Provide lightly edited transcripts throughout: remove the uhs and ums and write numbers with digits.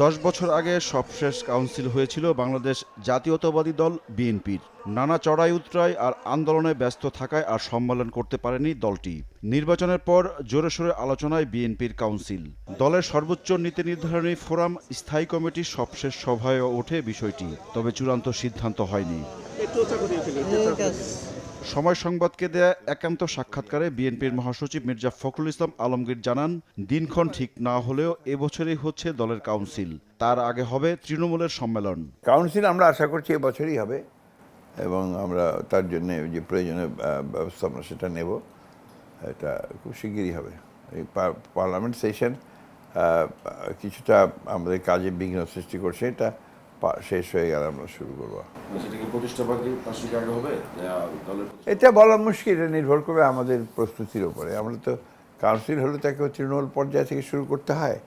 10 বছর আগে সবশেষ কাউন্সিল হয়েছিল বাংলাদেশ জাতীয়তাবাদী দল বিএনপির। নানা চড়াই উতরাই আর আন্দোলনে ব্যস্ত থাকায় আর সম্মেলন করতে পারেনি দলটি। নির্বাচনের পর জোরে সোরে আলোচনায় বিএনপির কাউন্সিল। দলের সর্বোচ্চ নীতি নির্ধারণী ফোরাম স্থায়ী কমিটির সবশেষ সভায়ও ওঠে বিষয়টি, তবে চূড়ান্ত সিদ্ধান্ত হয়নি। সময় সংবাদকে দেয়া একান্ত সাক্ষাৎকারে বিএনপির মহাসচিব মির্জা ফখরুল ইসলাম আলমগীর জানান, দিনক্ষণ ঠিক না হলেও এবছরই হচ্ছে দলের কাউন্সিল। তার আগে হবে তৃণমূলের সম্মেলন। কাউন্সিল আমরা আশা করছি এবছরই হবে এবং আমরা তার জন্য যে প্রয়োজনীয় ব্যবস্থা আমরা সেটা নেব। এটা খুব শিগগিরই হবে। এই পার্লামেন্ট সেশন কিছুটা আমাদের কাজে বিঘ্ন সৃষ্টি করছে, এটা শেষ হয়ে গেলে আমরা শুরু করবো। এটা বলা মুশকিল, এটা নির্ভর করবে আমাদের প্রস্তুতির উপরে। আমরা তো কাউন্সিল হলে তাকে তৃণমূল পর্যায় থেকে শুরু করতে হয়,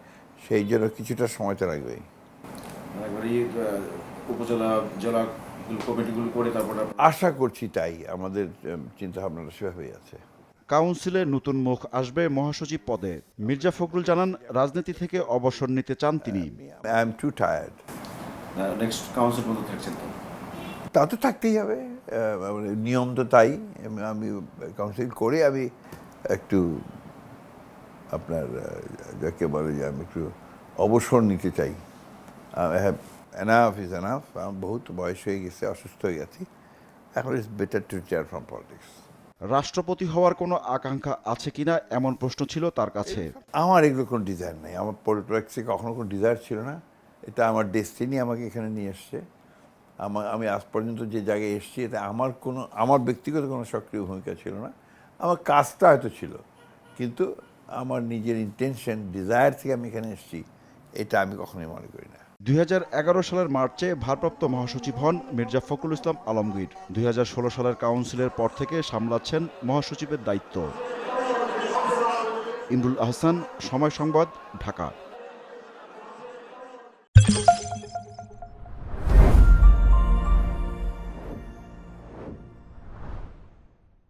সেই জন্য কিছুটা সময় তো লাগবেই। উপজেলা জেলা কমিটিগুলো করে তারপরে আশা করছি তাই, আমাদের চিন্তা ভাবনাটা সেভাবেই আছে। কাউন্সিলে নতুন মুখ আসবে মহাসচিব পদে। মির্জা ফখরুল জানান, রাজনীতি থেকে অবসর নিতে চান তিনি। I am two tired. Next council পর্যন্ত থাকছেন তো? তা তো থাকতেই হবে, নিয়ম তো তাই। আমি কাউন্সিল করে আমি একটু আপনার যাকে বলে যে আমি একটু অবসর নিতে চাই। I have enough is enough. আমার বহুত বয়স হয়ে গেছে, অসুস্থ হয়ে গেছি, এখন it's better to retire from politics. রাষ্ট্রপতি হওয়ার কোনো আকাঙ্ক্ষা আছে কিনা এমন প্রশ্ন ছিল তার কাছে। আমার এগুলো কোনো ডিজায়ার নেই, আমার পলিটিক্সে কখনো কোনো ডিজায়ার ছিল না। এটা আমার ডেস্টিনি আমাকে এখানে নিয়ে এসছে। আমি আজ পর্যন্ত যে জায়গায় এসেছি এটা আমার ব্যক্তিগত কোনো সক্রিয় ভূমিকা ছিল না। আমার কাজটা হয়তো ছিল, কিন্তু আমার নিজের ইন্টেনশন ডিজায়ার থেকে আমি এখানে এসেছি, এটা আমি কখনোই মনে করি না। 2011 সালের মার্চে ভারপ্রাপ্ত মহাসচিব হন মির্জা ফখরুল ইসলাম আলমগীর। 2016 সালের কাউন্সিলের পর থেকে সামলাচ্ছেন মহাসচিবের দায়িত্ব। ইমরুল আহসান, সময় সংবাদ, ঢাকা।